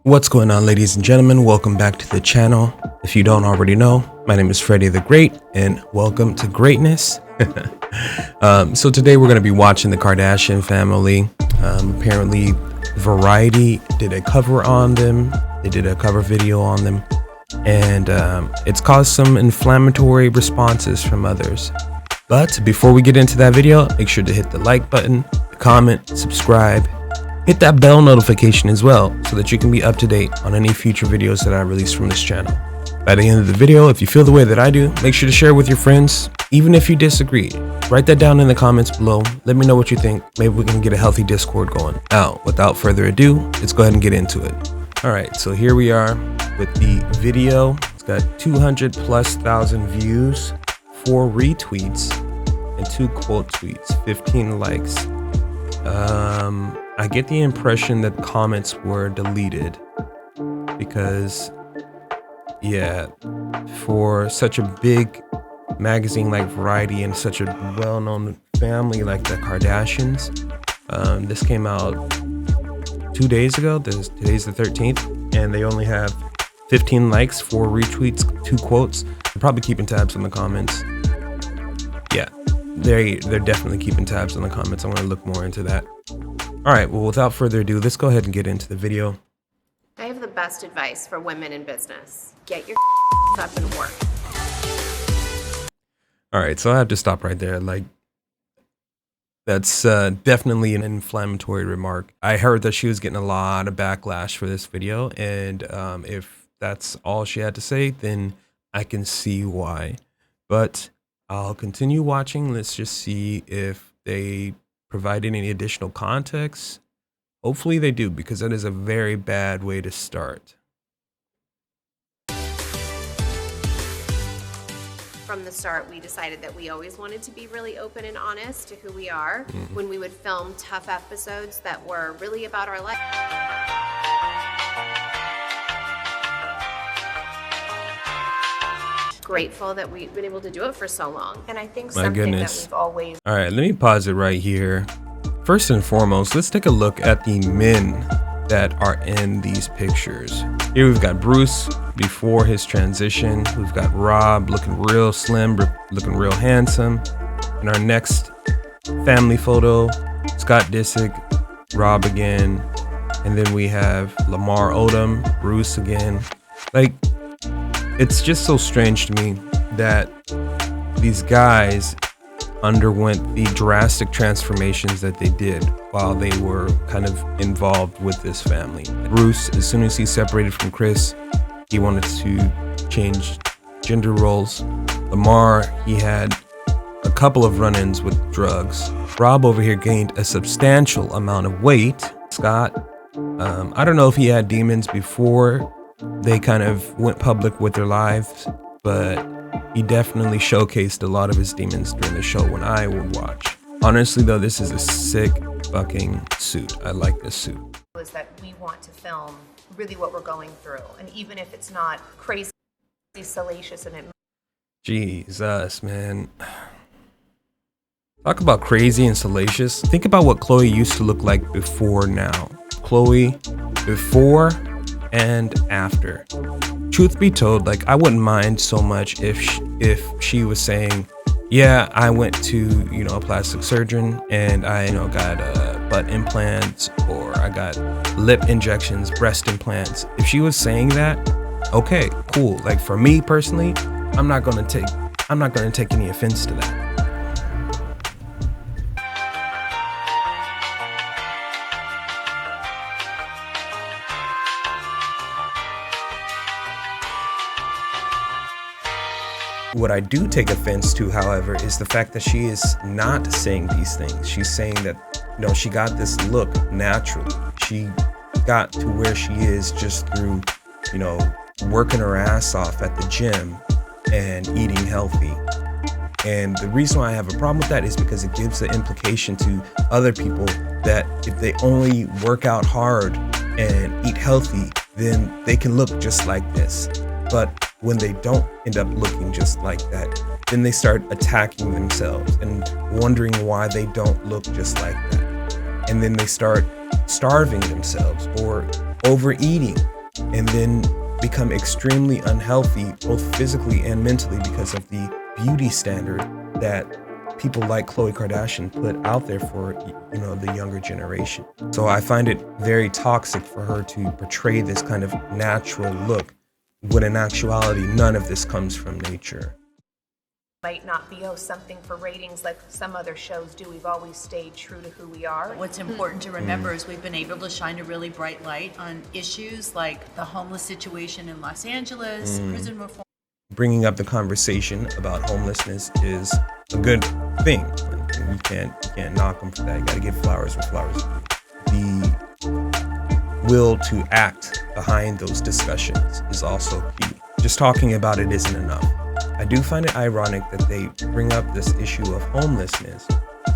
What's going on, ladies and gentlemen? Welcome back to the channel. If you don't already know, my name is Freddy the Great and welcome to greatness. So today we're going to be watching the Kardashian family. Apparently Variety did a cover on them. They did a cover video on them, and it's caused some inflammatory responses from others. But before we get into that video, make sure to hit the like button, comment, subscribe. Hit that bell notification as well so that you can be up to date on any future videos that I release from this channel. By the end of the video, if you feel the way that I do, make sure to share with your friends. Even if you disagree, write that down in the comments below. Let me know what you think. Maybe we can get a healthy Discord going. Now, without further ado, let's go ahead and get into it. All right, so here we are with the video. It's got 200,000+ views, 4 retweets, and 2 quote tweets, 15 likes. I get the impression that comments were deleted because, yeah, for such a big magazine like Variety and such a well-known family like the Kardashians, this came out 2 days ago. Today's the 13th, and they only have 15 likes, 4 retweets, 2 quotes. They're probably keeping tabs on the comments. Yeah, they're definitely keeping tabs on the comments. I'm going to look more into that. All right, well, without further ado, let's go ahead and get into the video. I have the best advice for women in business. Get your up and work. All right, so I have to stop right there. Like, that's definitely an inflammatory remark. I heard that she was getting a lot of backlash for this video, and if that's all she had to say, then I can see why. But I'll continue watching. Let's just see if they provided any additional context. Hopefully they do, because that is a very bad way to start. From the start, we decided that we always wanted to be really open and honest to who we are when we would film tough episodes that were really about our life. Grateful that we've been able to do it for so long. And I think something that we've always... All right, let me pause it right here. First and foremost, let's take a look at the men that are in these pictures. Here we've got Bruce before his transition. We've got Rob looking real slim, looking real handsome. In our next family photo, Scott Disick, Rob again. And then we have Lamar Odom, Bruce again. Like, it's just so strange to me that these guys underwent the drastic transformations that they did while they were kind of involved with this family. Bruce, as soon as he separated from Chris, he wanted to change gender roles. Lamar, he had a couple of run-ins with drugs. Rob over here gained a substantial amount of weight. Scott, I don't know if he had demons before they kind of went public with their lives, but he definitely showcased a lot of his demons during the show when I would watch. Honestly though, this is a sick fucking suit. I like this suit. ...is that we want to film really what we're going through, and even if it's not crazy, salacious, and it... Jesus, man. Talk about crazy and salacious. Think about what Chloe used to look like before now. Chloe before and after. Truth be told, like, I wouldn't mind so much if she was saying, yeah, I went to, a plastic surgeon and I, got butt implants, or I got lip injections, breast implants. If she was saying that, okay, cool. Like, for me personally, I'm not gonna take any offense to that. What I do take offense to, however, is the fact that she is not saying these things. She's saying that, she got this look naturally. She got to where she is just through, working her ass off at the gym and eating healthy. And the reason why I have a problem with that is because it gives the implication to other people that if they only work out hard and eat healthy, then they can look just like this. But when they don't end up looking just like that, then they start attacking themselves and wondering why they don't look just like that. And then they start starving themselves or overeating and then become extremely unhealthy, both physically and mentally, because of the beauty standard that people like Khloe Kardashian put out there for, the younger generation. So I find it very toxic for her to portray this kind of natural look, when in actuality, none of this comes from nature. Might not be something for ratings like some other shows do. We've always stayed true to who we are. What's important to remember is we've been able to shine a really bright light on issues like the homeless situation in Los Angeles, prison reform. Bringing up the conversation about homelessness is a good thing. You can't knock them for that. You got to give flowers where flowers are due. The will to act behind those discussions is also key. Just talking about it isn't enough. I do find it ironic that they bring up this issue of homelessness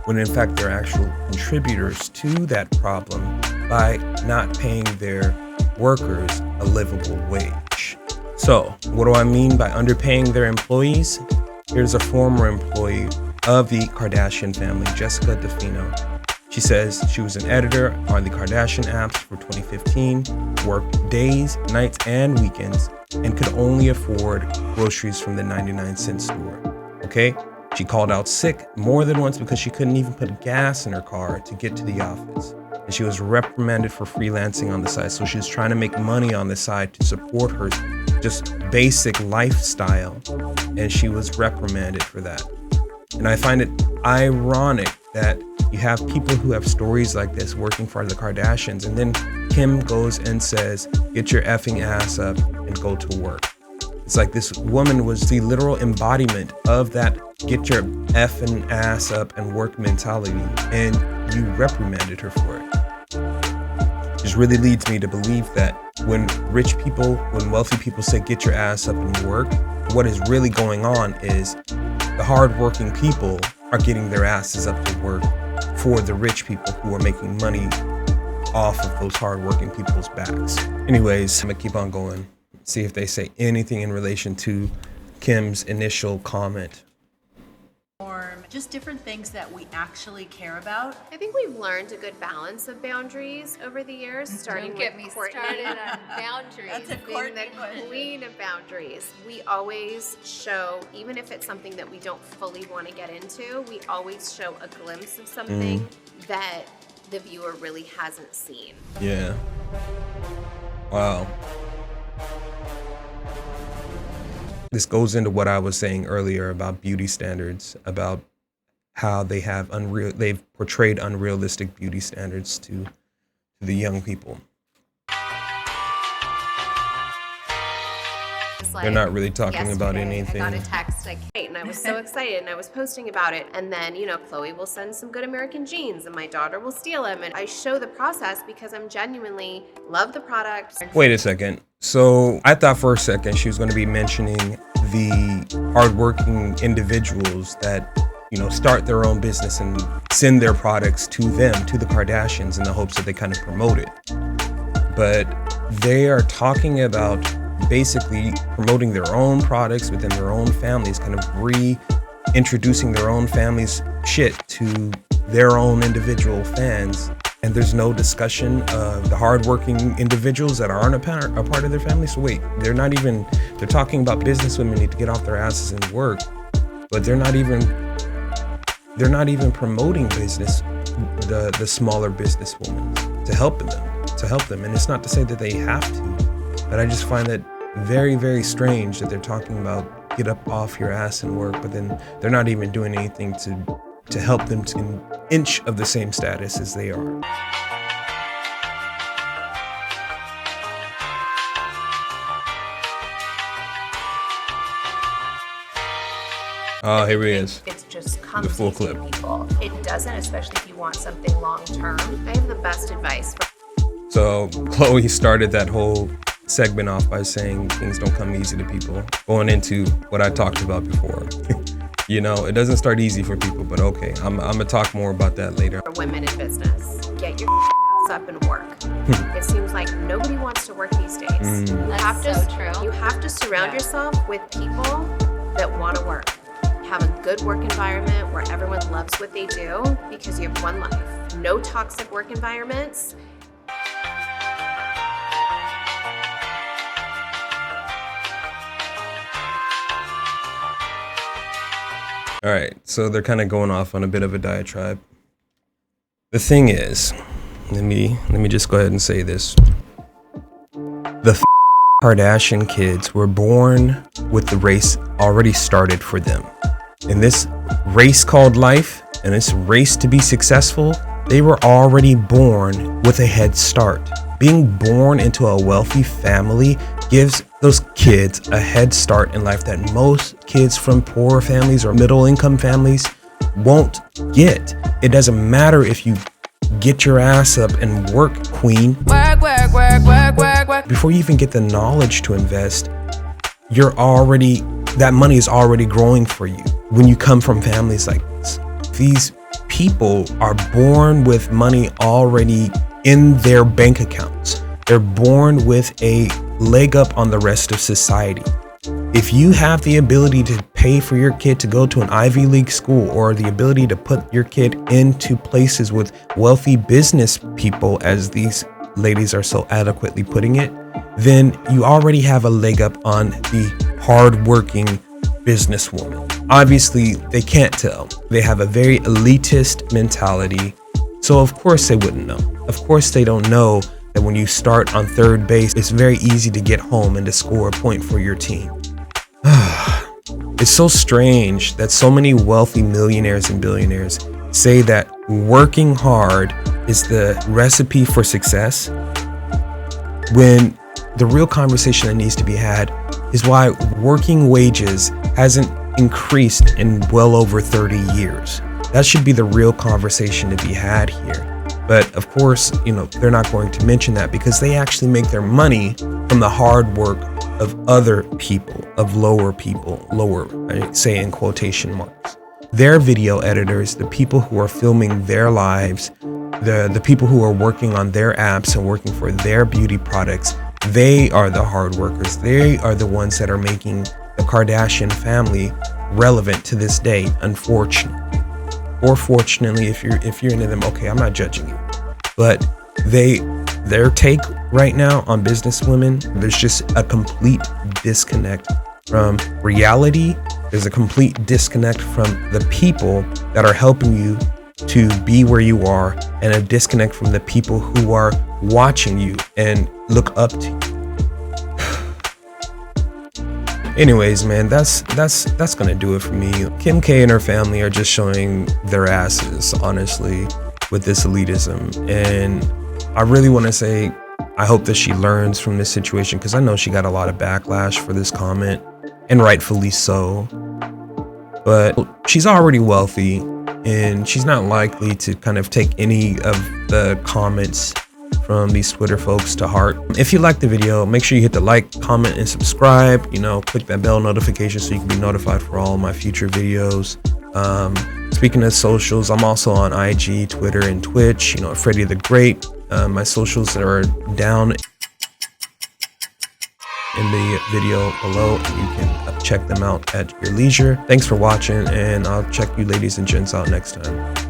when in fact they're actual contributors to that problem by not paying their workers a livable wage. So, what do I mean by underpaying their employees? Here's a former employee of the Kardashian family, Jessica DeFino. She says she was an editor on the Kardashian apps for 2015, worked days, nights, and weekends, and could only afford groceries from the 99-cent store. Okay? She called out sick more than once because she couldn't even put gas in her car to get to the office. And she was reprimanded for freelancing on the side. So she was trying to make money on the side to support her just basic lifestyle. And she was reprimanded for that. And I find it ironic that you have people who have stories like this working for the Kardashians, and then Kim goes and says, get your effing ass up and go to work. It's like this woman was the literal embodiment of that get your effing ass up and work mentality, and you reprimanded her for it. Just really leads me to believe that when rich people, when wealthy people say get your ass up and work, what is really going on is the hardworking people are getting their asses up to work for the rich people who are making money off of those hardworking people's backs. Anyways, I'm gonna keep on going, see if they say anything in relation to Kim's initial comment. Just different things that we actually care about. I think we've learned a good balance of boundaries over the years, starting Don't get with me Courtney. started on boundaries. That's a Being Courtney the question. queen of boundaries. We always show, even if it's something that we don't fully want to get into, we always show a glimpse of something that the viewer really hasn't seen. Yeah. Wow. This goes into what I was saying earlier about beauty standards, about how they've portrayed unrealistic beauty standards to the young people. They're not really talking about anything. I got a text, and I was so excited, and I was posting about it. And then, Khloe will send some Good American jeans, and my daughter will steal them. And I show the process because I'm genuinely love the product. Wait a second. So I thought for a second she was going to be mentioning the hardworking individuals that, start their own business and send their products to them, to the Kardashians, in the hopes that they kind of promote it. But they are talking about basically promoting their own products within their own families, kind of reintroducing their own family's shit to their own individual fans. And there's no discussion of the hardworking individuals that aren't a part of their family. So wait, they're talking about businesswomen need to get off their asses and work, but they're not even promoting business, the smaller businesswomen to help them. And it's not to say that they have to, but I just find that very, very strange that they're talking about get up off your ass and work, but then they're not even doing anything to help them to an inch of the same status as they are. Oh, here he is. It just comes The full easy to clip. people. It doesn't, especially if you want something long term. I have the best advice for So Khloe started that whole segment off by saying things don't come easy to people, going into what I talked about before. It doesn't start easy for people, but okay, I'm gonna talk more about that later. women in business. Get your ass up and work. It seems like nobody wants to work these days. That's so true. You have to surround yourself with people that want to work. Have a good work environment where everyone loves what they do, because you have one life. No toxic work environments. All right, so they're kind of going off on a bit of a diatribe. The thing is, let me just go ahead and say this. The Kardashian kids were born with the race already started for them. In this race called life, and this race to be successful, they were already born with a head start. Being born into a wealthy family gives those kids a head start in life that most kids from poor families or middle income families won't get. It doesn't matter if you get your ass up and work, queen. Work. Before you even get the knowledge to invest, that money is already growing for you when you come from families like this. These people are born with money already in their bank accounts. They're born with a leg up on the rest of society. If you have the ability to pay for your kid to go to an Ivy League school, or the ability to put your kid into places with wealthy business people, as these ladies are so adequately putting it, then you already have a leg up on the hardworking businesswoman. Obviously, they can't tell. They have a very elitist mentality. So of course they wouldn't know. Of course they don't know that when you start on third base, it's very easy to get home and to score a point for your team. It's so strange that so many wealthy millionaires and billionaires say that working hard is the recipe for success, when the real conversation that needs to be had is why working wages hasn't increased in well over 30 years. That should be the real conversation to be had here. But of course, they're not going to mention that because they actually make their money from the hard work of other people, of lower people, I say in quotation marks. Their video editors, the people who are filming their lives, the people who are working on their apps and working for their beauty products, they are the hard workers. They are the ones that are making the Kardashian family relevant to this day, unfortunately. Or fortunately, if you're into them, okay, I'm not judging you. But their take right now on businesswomen, there's just a complete disconnect from reality. There's a complete disconnect from the people that are helping you to be where you are, and a disconnect from the people who are watching you and look up to you. Anyways, man, that's gonna do it for me. Kim K and her family are just showing their asses, honestly, with this elitism. And I really want to say, I hope that she learns from this situation, because I know she got a lot of backlash for this comment, and rightfully so. But she's already wealthy, and she's not likely to kind of take any of the comments from these Twitter folks to heart. If you liked the video, make sure you hit the like, comment, and subscribe. Click that bell notification so you can be notified for all my future videos. Speaking of socials, I'm also on IG, Twitter, and Twitch. Freddy the Great. My socials are down in the video below. You can check them out at your leisure. Thanks for watching, and I'll check you ladies and gents out next time.